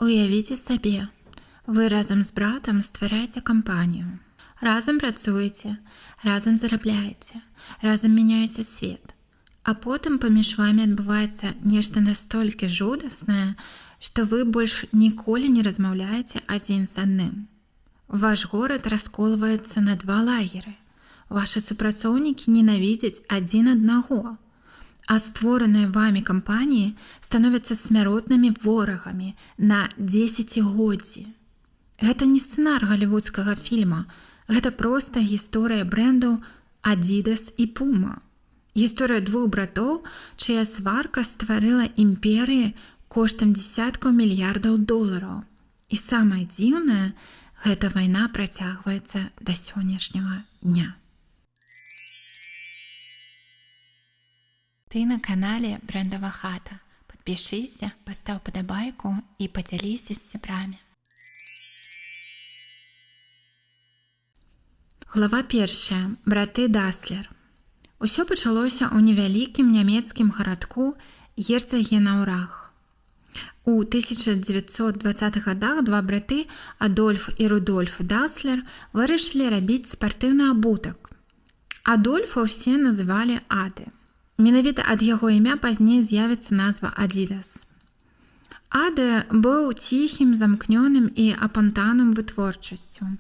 Уявіце сабе, вы разам з братам ствараеце кампанію. Разам працуеце, разам зарабляеце, разам мяняеце свет. А потым паміж вамі адбываецца нешта настолькі жудаснае, што вы больш ніколі не размаўляеце адзін з адным. Ваш горад расколваецца на два лагеры. Вашы супрацоўнікі ненавідзяць адзін аднаго, а створаныя вамі кампаніі становяцца смяротнымі ворагамі на дзесяцігоддзі. Гэта не сцэнар галівудскага фільма, гэта проста гісторыя брэндаў Adidas і Puma. Гісторыя двух братоў, чыя сварка стварыла імперыі коштам дзесяткаў мільярдаў долараў. І самае дзіўнае, гэта вайна працягваецца да сённяшняга дня. Ты на канале Брэндава хата. Падпішыся, пастаў падабайку і падзяліся з сябрамі. Глава 1. Браты Даслер. Усё пачалося ў невялікім нямецкім гарадку Герцагенаурах. У 1920-х годах два браты, Адольф і Рудольф Даслер, вырашылі рабіць спартыўны абутак. Адольфа ўсе называлі Ады. Менавіта ад яго імя пазней з'явіцца назва Adidas. Ады быў ціхім, замкнёным і апантаным вытворчасцю.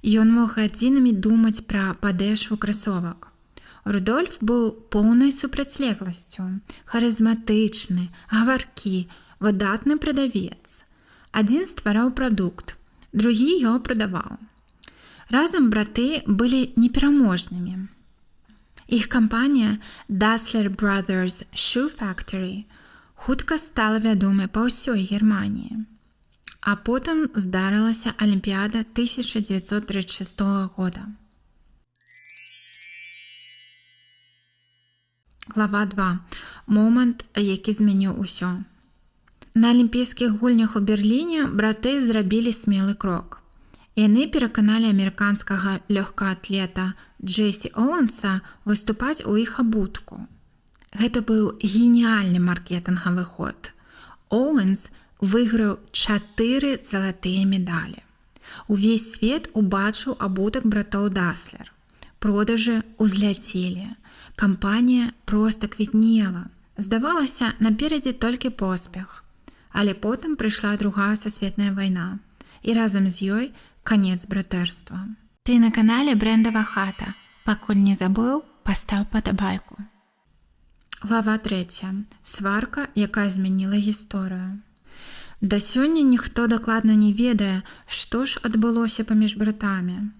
Ён мог гадзінамі думаць пра падэшву красовак. Рудольф быў поўнай супрацьлегласцю, харызматычны, гаваркі, выдатны прадавец. Адзін ствараў прадукт, другі яго прадаваў. Разам браты былі непераможнымі. Іх кампанія Dassler Brothers Shoe Factory хутка стала вядомай па ўсёй Германіі. А потым здарылася Алімпіяда 1936 года. Глава 2. Момант, які змяніў усё. На Алімпійскіх гульнях у Берліне браты зрабілі смелы крок. Яны пераканалі амерыканскага лёгкаатлета Джесі Оуэнса выступаць у іх абутку. Гэта быў геніальны маркетынгавы ход. Оуэнс выйграў 4 залатыя медалі. Увесь свет убачыў абутак братоў Даслер. Продажы ўзляцелі. Кампанія проста квітнела. Здавалася, наперадзе толькі поспех. Але потым прыйшла другая сусветная вайна. І разам з ёй канец братэрства. Ты на канале Брэндава хата. Пакуль не забыў, пастаў падабайку. Глава 3. Сварка, якая змяніла гісторыю. Да сёння ніхто дакладна не ведае, што ж адбылося паміж братамі.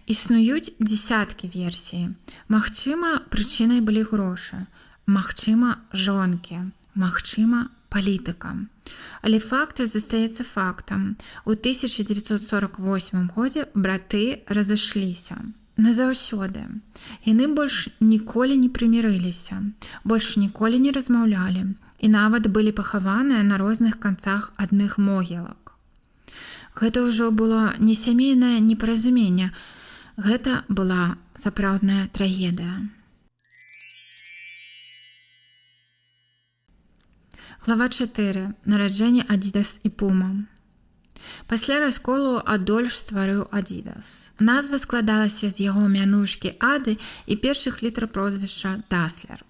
Існуюць дзесяткі версій. Магчыма, прычынай былі грошы. Магчыма, жонкі. Магчыма, палітыка. Але факт застаецца фактам. У 1948 годзе браты разышліся. Назаўсёды. Яны больш ніколі не прымірыліся, больш ніколі не размаўлялі і нават былі пахаваныя на розных канцах адных могілак. Гэта ўжо было не сямейнае непаразуменне, гэта была сапраўдная трагедыя. Глава 4. Нараджэнне Adidas і Puma. Пасля расколу Адольф стварыў Adidas. Назва складалася з яго мянушкі Ады і першых літар прозвішча Даслер.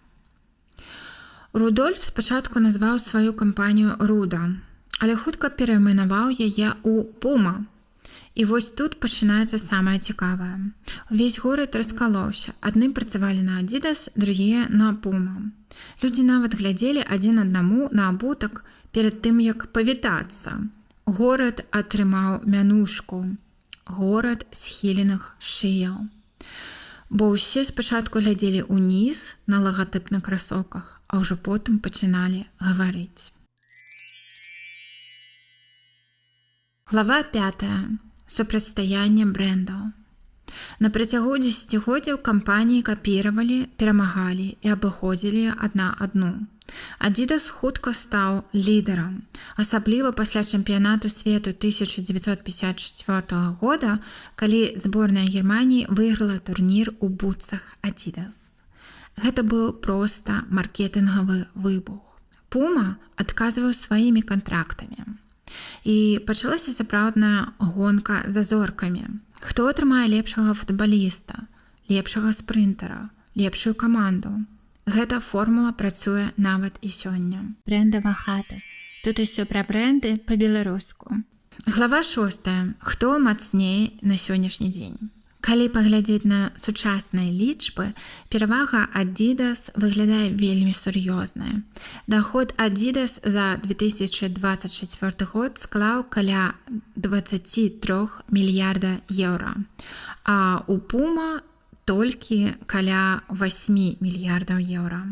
Рудольф спачатку назваў сваю кампанію Руда, але хутка перайменаваў яе ў Puma. І вось тут пачынаецца самае цікавае. Увесь горад раскалоўся. Адны працавалі на Adidas, другія на Puma. Людзі нават глядзелі адзін аднаму на абутак перад тым, як павітацца. Горад атрымаў мянушку. Горад схіленых шыяў. Бо ўсе спачатку глядзелі ўніз на лагатып на красоках, а ўжо потым пачыналі гаварыць. Глава 5. Супрацьстаянне брэндаў. На працягу дзесяцігоддзяў кампаніі капіравалі, перамагалі і абыходзілі адна адну. Adidas хутка стаў лідарам, асабліва пасля чэмпіянату свету 1954 года, калі зборная Германіі выйграла турнір у бутсах Adidas. Гэта быў проста маркетынгавы выбух. Puma адказваў сваімі кантрактамі. І пачалася сапраўдная гонка за зоркамі. Хто атрымае лепшага футбаліста, лепшага спрынтера, лепшую каманду? Гэта формула працуе нават і сёння. Брэндава хата. Тут усё пра брэнды па-беларуску. Глава 6. Хто мацней на сённяшні дзень? Калі паглядзець на сучасныя лічбы, перавага Adidas выглядае вельмі сур'ёзная. Даход Adidas за 2024 год склаў каля 23 мільярда еўра, а у Puma толькі каля 8 мільярдаў еўра.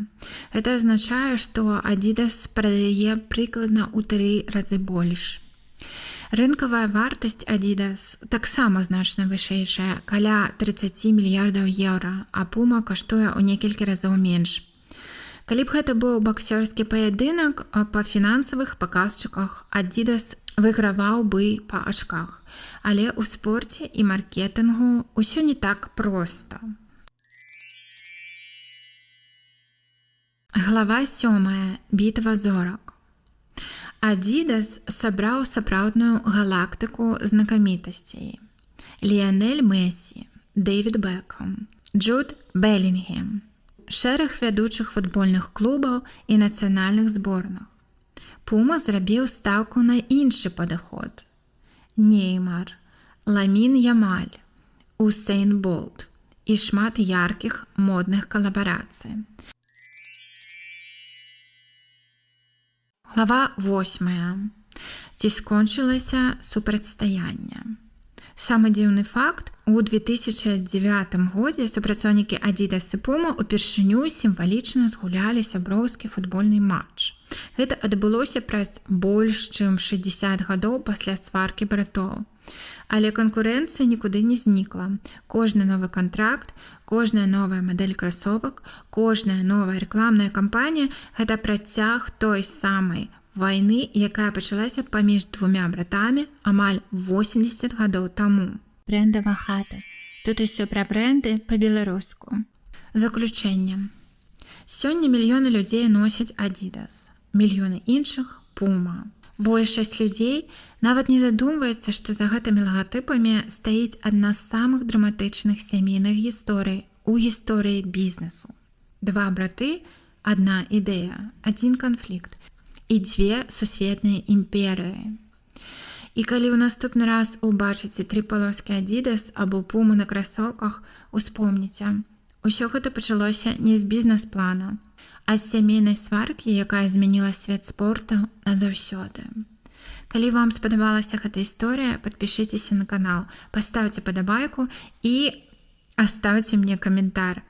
Гэта азначае, што Adidas прадае прыкладна ў 3 разы больш. Рынкавая вартасць Adidas таксама значна вышэйшая, каля 30 мільярдаў еўра, а Puma каштуе ў некалькі разоў менш. Калі б гэта быў баксёрскі паядынак, па фінансавых паказчыках Adidas выйграваў бы па ачках. Але ў спорце і маркетынгу ўсё не так проста. Глава 7. Бітва зорак. Adidas сабраў сапраўдную галактыку знакамітасцей. Ліанель Мессі, Дэвід Бекхэм, Джуд Белінгем, шэраг вядучых футбольных клубаў і нацыянальных зборных. Puma зрабіў стаўку на іншы падыход. Неймар, Ламін Ямаль, Усейн Болт і шмат яркіх модных калабарацый. Глава 8. Ці скончылася супрацьстаянне? Самы дзіўны факт, у 2009 годзе супрацоўнікі Adidas і Puma упершыню сімвалічна згулялі сяброўскі футбольны матч. Гэта адбылося праз больш чым 60 гадоў пасля сваркі братоў. Але канкурэнцыя нікуды не знікла. Кожны новы кантракт, кожная новая мадэль красовак, кожная новая рэкламная кампанія – гэта працяг той самай вайны, якая пачалася паміж двумя братамі амаль 80 гадоў таму. Брэндава хата. Тут усё пра брэнды па-беларуску. Заключэнне. Сёння мільёны людзей носяць Adidas, мільёны іншых – Puma. Большасць людзей нават не задумваецца, што за гэтымі лагатыпамі стаіць адна з самых драматычных сямейных гісторый у гісторыі бізнесу. Два браты, адна ідэя, адзін канфлікт і дзве сусветныя імперыі. І калі ў наступны раз убачыце 3 палоскі Adidas або Puma на красоўках, успомніце, усё гэта пачалося не з бізнес-плана, а з сямейнай сваркі, якая змяніла свет спорту назаўсёды. Калі вам спадабалася гэта історыя, падпішыцеся на канал, пастаўце падабайку і аставце мне каментар.